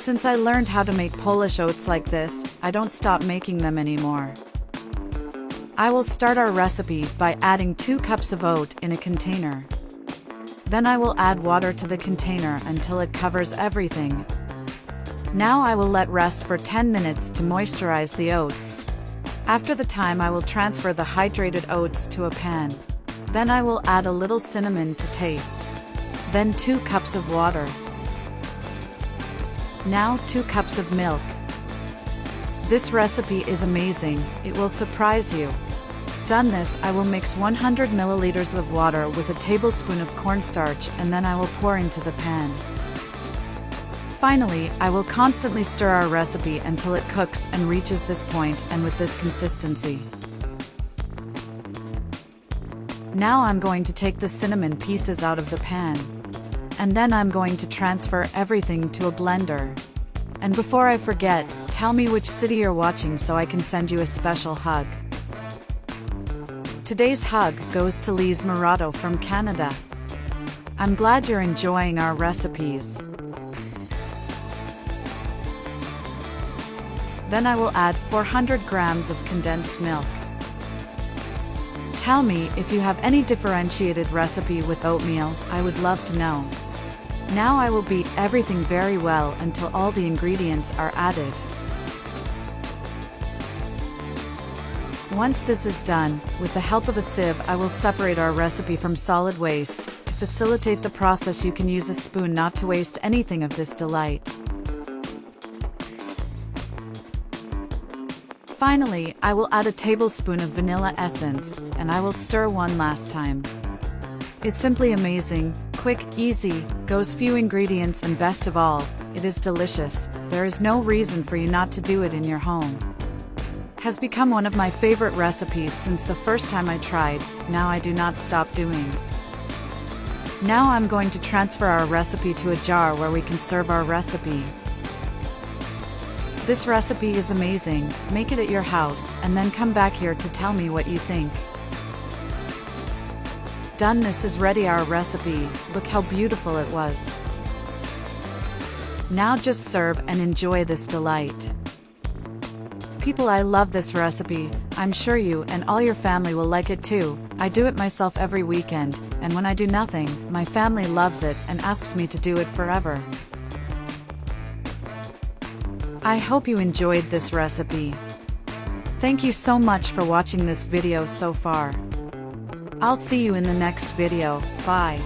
Since I learned how to make Polish oats like this, I don't stop making them anymore. I will start our recipe by adding 2 cups of oat in a container. Then I will add water to the container until it covers everything. Now I will let rest for 10 minutes to moisturize the oats. After the time, I will transfer the hydrated oats to a pan. Then I will add a little cinnamon to taste. Then 2 cups of water. Now 2 cups of milk. This recipe is amazing, it will surprise you. Done this, I will mix 100 milliliters of water with a tablespoon of cornstarch, and then I will pour into the pan. Finally, I will constantly stir our recipe until it cooks and reaches this point and with this consistency. Now I'm going to take the cinnamon pieces out of the pan. And then I'm going to transfer everything to a blender. And before I forget, tell me which city you're watching so I can send you a special hug. Today's hug goes to Lise Murato from Canada. I'm glad you're enjoying our recipes. Then I will add 400 grams of condensed milk. Tell me if you have any differentiated recipe with oatmeal, I would love to know. Now I will beat everything very well until all the ingredients are added. Once this is done, with the help of a sieve I will separate our recipe from solid waste. To facilitate the process, you can use a spoon not to waste anything of this delight. Finally, I will add a tablespoon of vanilla essence, and I will stir one last time. It's simply amazing, quick, easy, goes few ingredients, and best of all, it is delicious. There is no reason for you not to do it in your home. Has become one of my favorite recipes since the first time I tried, now I do not stop doing. Now I'm going to transfer our recipe to a jar where we can serve our recipe. This recipe is amazing, make it at your house, and then come back here to tell me what you think. Done, this is ready, our recipe, look how beautiful it was. Now just serve and enjoy this delight. People, I love this recipe, I'm sure you and all your family will like it too. I do it myself every weekend, and when I do nothing, my family loves it and asks me to do it forever. I hope you enjoyed this recipe. Thank you so much for watching this video so far. I'll see you in the next video, bye.